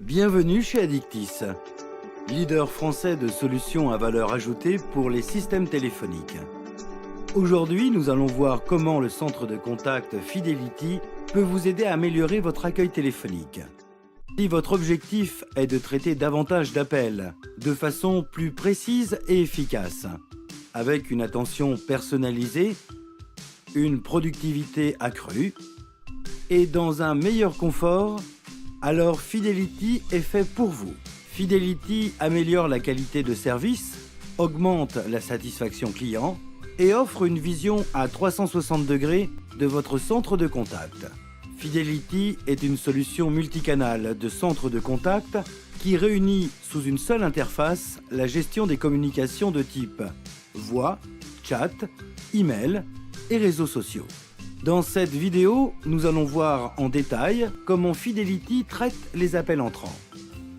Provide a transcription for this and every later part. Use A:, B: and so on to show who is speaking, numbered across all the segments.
A: Bienvenue chez Addictis, leader français de solutions à valeur ajoutée pour les systèmes téléphoniques. Aujourd'hui, nous allons voir comment le centre de contact Fidelity peut vous aider à améliorer votre accueil téléphonique. Si votre objectif est de traiter davantage d'appels de façon plus précise et efficace, avec une attention personnalisée, une productivité accrue et dans un meilleur confort, alors Fidelity est fait pour vous. Fidelity améliore la qualité de service, augmente la satisfaction client et offre une vision à 360 degrés de votre centre de contact. Fidelity est une solution multicanale de centre de contact qui réunit sous une seule interface la gestion des communications de type voix, chat, email et réseaux sociaux. Dans cette vidéo, nous allons voir en détail comment Fidelity traite les appels entrants.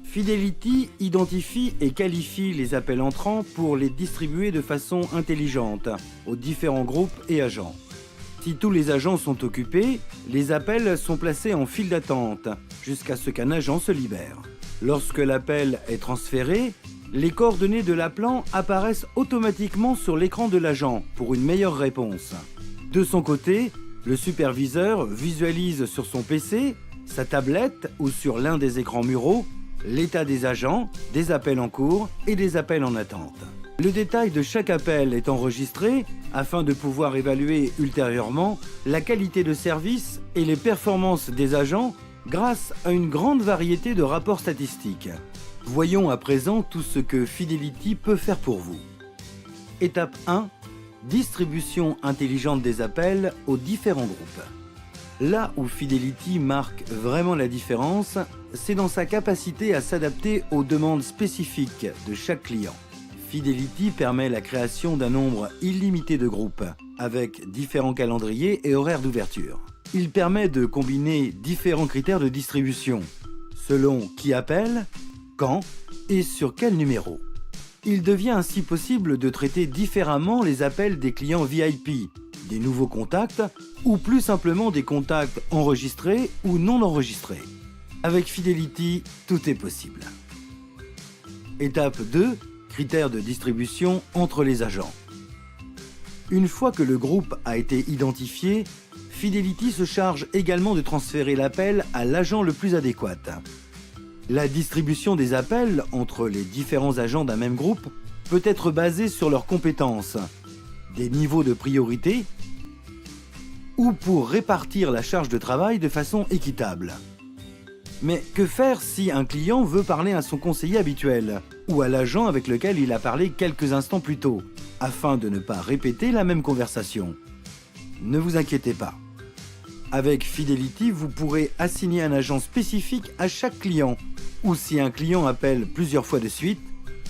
A: Fidelity identifie et qualifie les appels entrants pour les distribuer de façon intelligente aux différents groupes et agents. Si tous les agents sont occupés, les appels sont placés en file d'attente jusqu'à ce qu'un agent se libère. Lorsque l'appel est transféré, les coordonnées de l'appelant apparaissent automatiquement sur l'écran de l'agent pour une meilleure réponse. De son côté, le superviseur visualise sur son PC, sa tablette ou sur l'un des écrans muraux l'état des agents, des appels en cours et des appels en attente. Le détail de chaque appel est enregistré afin de pouvoir évaluer ultérieurement la qualité de service et les performances des agents grâce à une grande variété de rapports statistiques. Voyons à présent tout ce que Fidelity peut faire pour vous. Étape 1. Distribution intelligente des appels aux différents groupes. Là où Fidelity marque vraiment la différence, c'est dans sa capacité à s'adapter aux demandes spécifiques de chaque client. Fidelity permet la création d'un nombre illimité de groupes, avec différents calendriers et horaires d'ouverture. Il permet de combiner différents critères de distribution, selon qui appelle, quand et sur quel numéro. Il devient ainsi possible de traiter différemment les appels des clients VIP, des nouveaux contacts ou plus simplement des contacts enregistrés ou non enregistrés. Avec Fidelity, tout est possible. Étape 2. Critères de distribution entre les agents. Une fois que le groupe a été identifié, Fidelity se charge également de transférer l'appel à l'agent le plus adéquat. La distribution des appels entre les différents agents d'un même groupe peut être basée sur leurs compétences, des niveaux de priorité ou pour répartir la charge de travail de façon équitable. Mais que faire si un client veut parler à son conseiller habituel ou à l'agent avec lequel il a parlé quelques instants plus tôt, afin de ne pas répéter la même conversation? Ne vous inquiétez pas. Avec Fidelity, vous pourrez assigner un agent spécifique à chaque client, ou si un client appelle plusieurs fois de suite,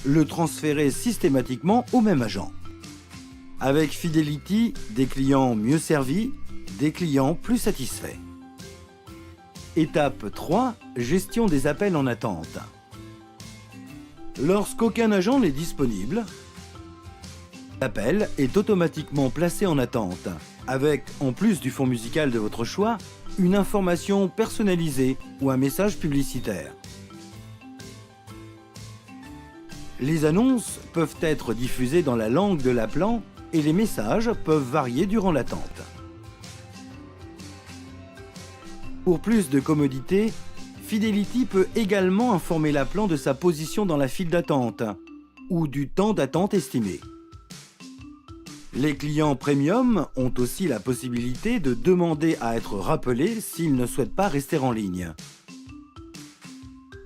A: le transférer systématiquement au même agent. Avec Fidelity, des clients mieux servis, des clients plus satisfaits. Étape 3. Gestion des appels en attente. Lorsqu'aucun agent n'est disponible, l'appel est automatiquement placé en attente, avec, en plus du fond musical de votre choix, une information personnalisée ou un message publicitaire. Les annonces peuvent être diffusées dans la langue de l'appelant et les messages peuvent varier durant l'attente. Pour plus de commodité, Fidelity peut également informer l'appelant de sa position dans la file d'attente ou du temps d'attente estimé. Les clients premium ont aussi la possibilité de demander à être rappelés s'ils ne souhaitent pas rester en ligne.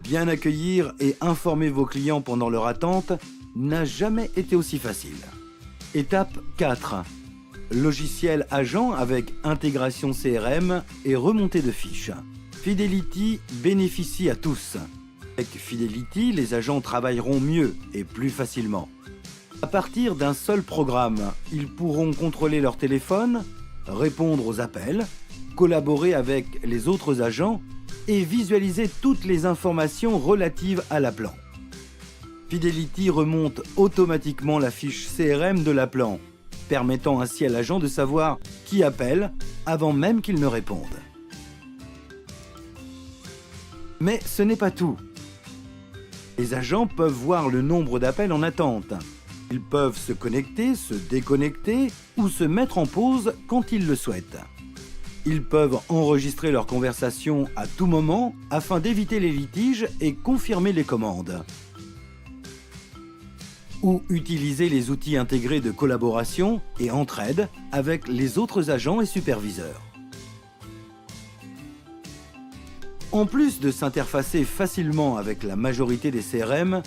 A: Bien accueillir et informer vos clients pendant leur attente n'a jamais été aussi facile. Étape 4. Logiciel agent avec intégration CRM et remontée de fiches. Fidelity bénéficie à tous. Avec Fidelity, les agents travailleront mieux et plus facilement. À partir d'un seul programme, ils pourront contrôler leur téléphone, répondre aux appels, collaborer avec les autres agents et visualiser toutes les informations relatives à l'appelant. Fidelity remonte automatiquement la fiche CRM de l'appelant, permettant ainsi à l'agent de savoir qui appelle avant même qu'il ne réponde. Mais ce n'est pas tout. Les agents peuvent voir le nombre d'appels en attente. Ils peuvent se connecter, se déconnecter ou se mettre en pause quand ils le souhaitent. Ils peuvent enregistrer leur conversation à tout moment afin d'éviter les litiges et confirmer les commandes. Ou utiliser les outils intégrés de collaboration et entraide avec les autres agents et superviseurs. En plus de s'interfacer facilement avec la majorité des CRM,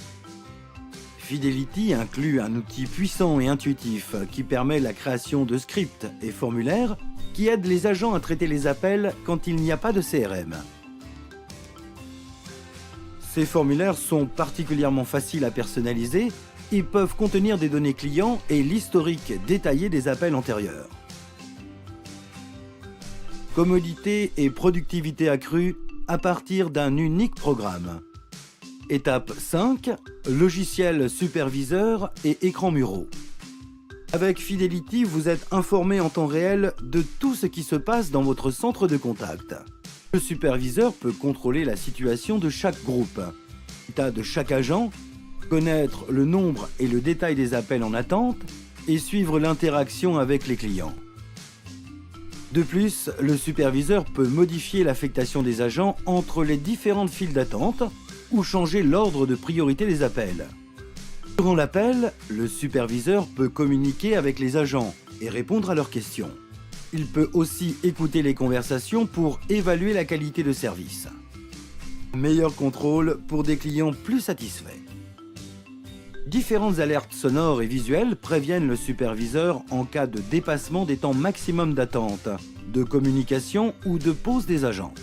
A: Fidelity inclut un outil puissant et intuitif qui permet la création de scripts et formulaires qui aident les agents à traiter les appels quand il n'y a pas de CRM. Ces formulaires sont particulièrement faciles à personnaliser et peuvent contenir des données clients et l'historique détaillé des appels antérieurs. Commodité et productivité accrue à partir d'un unique programme. Étape 5, logiciel superviseur et écran muraux. Avec Fidelity, vous êtes informé en temps réel de tout ce qui se passe dans votre centre de contact. Le superviseur peut contrôler la situation de chaque groupe, l'état de chaque agent, connaître le nombre et le détail des appels en attente et suivre l'interaction avec les clients. De plus, le superviseur peut modifier l'affectation des agents entre les différentes files d'attente ou changer l'ordre de priorité des appels. Durant l'appel, le superviseur peut communiquer avec les agents et répondre à leurs questions. Il peut aussi écouter les conversations pour évaluer la qualité de service. Meilleur contrôle pour des clients plus satisfaits. Différentes alertes sonores et visuelles préviennent le superviseur en cas de dépassement des temps maximum d'attente, de communication ou de pause des agents.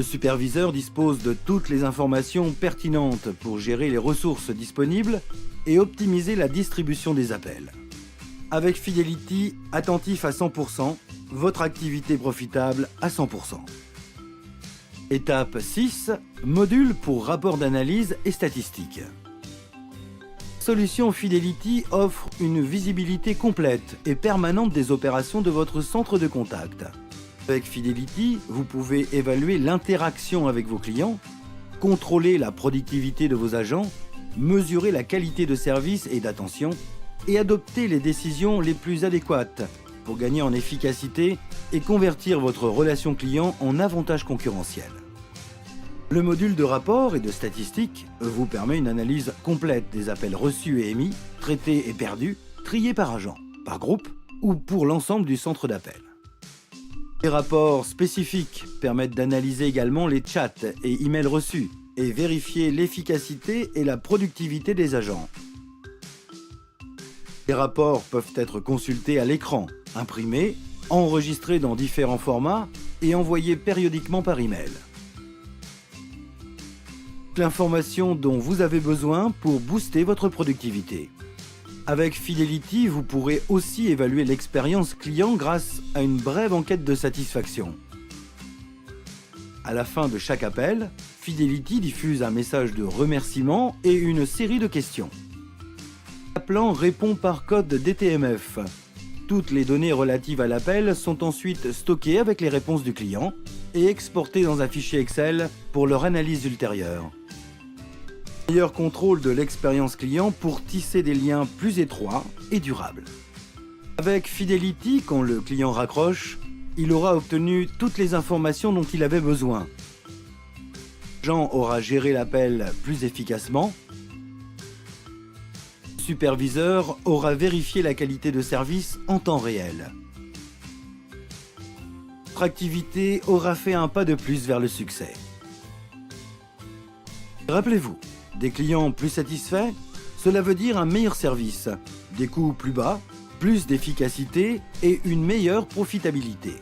A: Le superviseur dispose de toutes les informations pertinentes pour gérer les ressources disponibles et optimiser la distribution des appels. Avec Fidelity, attentif à 100%, votre activité profitable à 100%. Étape 6, module pour rapport d'analyse et statistiques. Solution Fidelity offre une visibilité complète et permanente des opérations de votre centre de contact. Avec Fidelity, vous pouvez évaluer l'interaction avec vos clients, contrôler la productivité de vos agents, mesurer la qualité de service et d'attention et adopter les décisions les plus adéquates pour gagner en efficacité et convertir votre relation client en avantage concurrentiel. Le module de rapport et de statistiques vous permet une analyse complète des appels reçus et émis, traités et perdus, triés par agent, par groupe ou pour l'ensemble du centre d'appel. Les rapports spécifiques permettent d'analyser également les chats et emails reçus et vérifier l'efficacité et la productivité des agents. Les rapports peuvent être consultés à l'écran, imprimés, enregistrés dans différents formats et envoyés périodiquement par email. L'information dont vous avez besoin pour booster votre productivité. Avec Fidelity, vous pourrez aussi évaluer l'expérience client grâce à une brève enquête de satisfaction. À la fin de chaque appel, Fidelity diffuse un message de remerciement et une série de questions. L'appelant répond par code DTMF. Toutes les données relatives à l'appel sont ensuite stockées avec les réponses du client et exportées dans un fichier Excel pour leur analyse ultérieure. Meilleur contrôle de l'expérience client pour tisser des liens plus étroits et durables. Avec Fidelity, quand le client raccroche, il aura obtenu toutes les informations dont il avait besoin. L'agent aura géré l'appel plus efficacement. Le superviseur aura vérifié la qualité de service en temps réel. Votre activité aura fait un pas de plus vers le succès. Rappelez-vous, des clients plus satisfaits, cela veut dire un meilleur service, des coûts plus bas, plus d'efficacité et une meilleure profitabilité.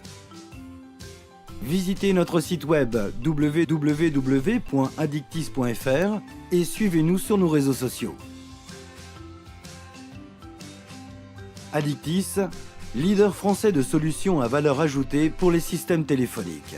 A: Visitez notre site web www.addictis.fr et suivez-nous sur nos réseaux sociaux. Addictis, leader français de solutions à valeur ajoutée pour les systèmes téléphoniques.